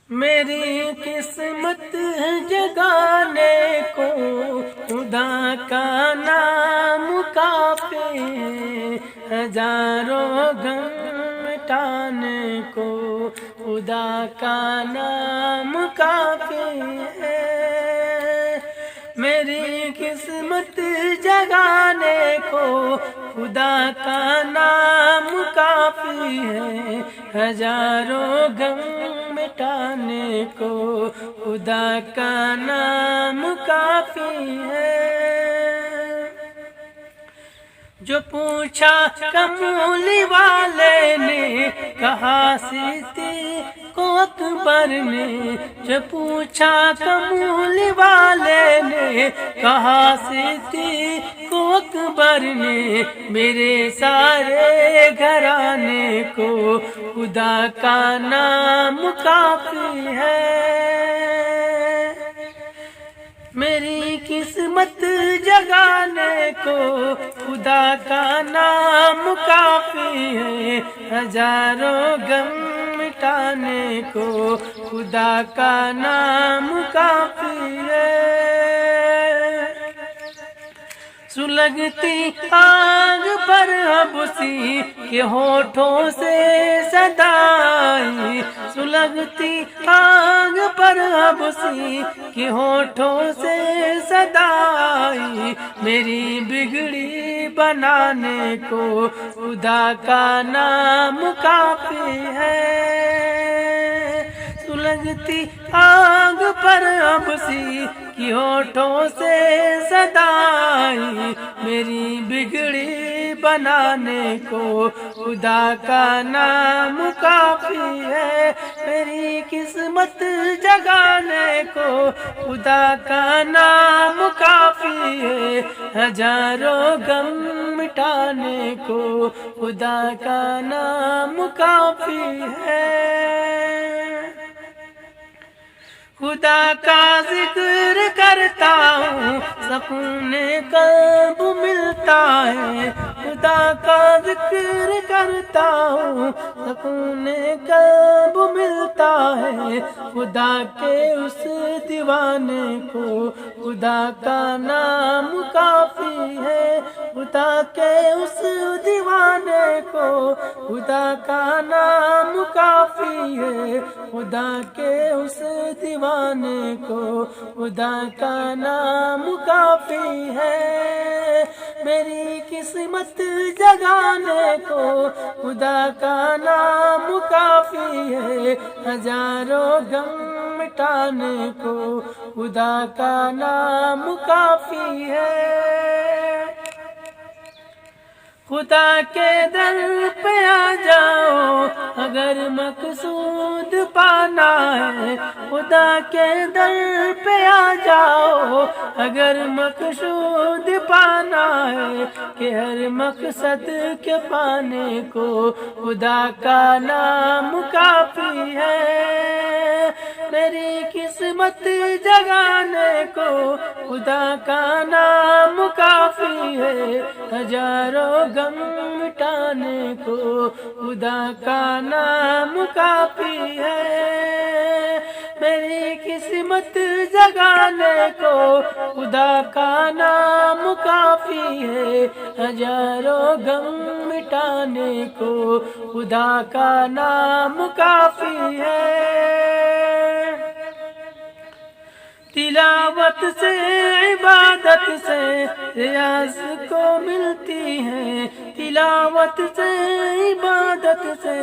میری قسمت جگانے کو خدا کا نام کافی ہے، ہزاروں غم مٹانے کو خدا کا نام کافی ہے۔ میری قسمت جگانے کو خدا کا نام کافی ہے، ہزاروں غم مٹانے کو خدا کا نام کافی ہے۔ جو پوچھا کمولی والے نے کہا صدیق کو اکبر نے، جو پوچھا کمولی والے نے کہا صدیق کو اکبر نے، میرے سارے گھرانے کو خدا کا نام کافی ہے۔ میری قسمت جگانے کو خدا کا نام کافی ہے، ہزاروں غم مٹانے کو خدا کا نام کافی ہے۔ سلگتی آگ پر حبسی کے ہونٹوں سے صدائی، سلگتی آگ پر حبسی کے ہونٹوں سے صدائی، میری بگڑی بنانے کو خدا کا نام کافی ہے۔ سلگتی آگ پر حبسی کی ہونٹوں سے صدائی، میری بگڑی بنانے کو خدا کا نام کافی ہے۔ میری قسمت جگانے کو خدا کا نام کافی ہے، ہزاروں غم مٹانے کو خدا کا نام کافی ہے۔ خدا کا ذکر کرتا ہوں سکون قلب ملتا ہے، خدا کا ذکر کرتا ہوں سکون قلب ملتا ہے، خدا کے اس دیوانے کو خدا کا نام کافی ہے، خدا کے اس دیوانے کو خدا کا نام کافی ہے، خدا کے اس دیوانے کو خدا کا نام کافی ہے۔ میری قسمت جگانے کو خدا کا نام کافی ہے، ہزاروں غم مٹانے کو خدا کا نام کافی ہے۔ خدا کے در پہ آ جاؤ اگر مقصود پانا ہے، خدا کے در پہ آ جاؤ اگر مقصود پانا ہے، کہ ہر مقصد کے پانے کو خدا کا نام کافی ہے۔ میری قسمت جگانے کو خدا کا نام کافی ہے، ہزاروں غم مٹانے کو خدا کا نام کافی ہے۔ میری قسمت جگانے کو خدا کا نام کافی ہے، ہزاروں غم مٹانے کو خدا کا نام کافی ہے۔ تلاوت سے عبادت سے ریاض کو ملتی ہے، تلاوت سے عبادت سے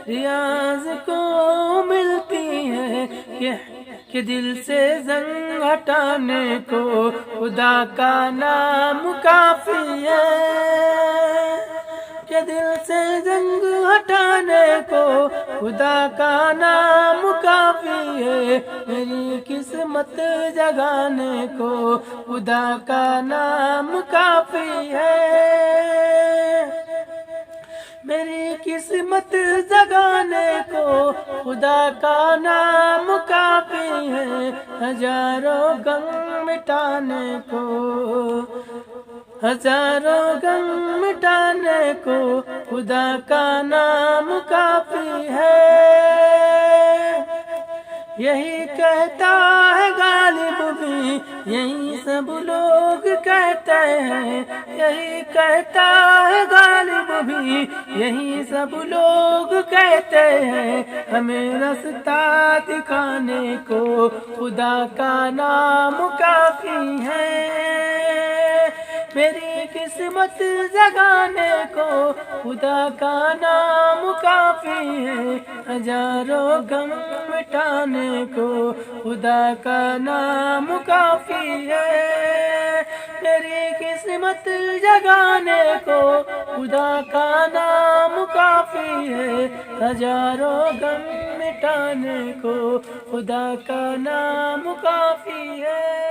ریاض کو ملتی ہے، کہ دل سے زنگ ہٹانے کو خدا کا نام کافی ہے، کہ دل سے زنگ ہٹانے کو خدا کا نام کافی ہے۔ میری قسمت جگانے کو خدا کا نام کافی ہے، میری قسمت جگانے کو خدا کا نام کافی ہے، ہزاروں غم مٹانے کو ہزاروں غم مٹانے کو خدا کا نام کافی ہے۔ یہی کہتا ہے غالب بھی، یہی سب لوگ کہتے ہیں، یہی کہتا ہے غالب بھی، یہی سب لوگ کہتے ہیں، ہمیں رستہ دکھانے کو خدا کا نام کافی ہے، میری قسمت جگانے کو خدا کا نام کافی ہے، ہزاروں غم مٹانے کو خدا کا نام کافی ہے، میری قسمت جگانے کو خدا کا نام کافی ہے، ہزاروں غم مٹانے کو خدا کا نام کافی ہے۔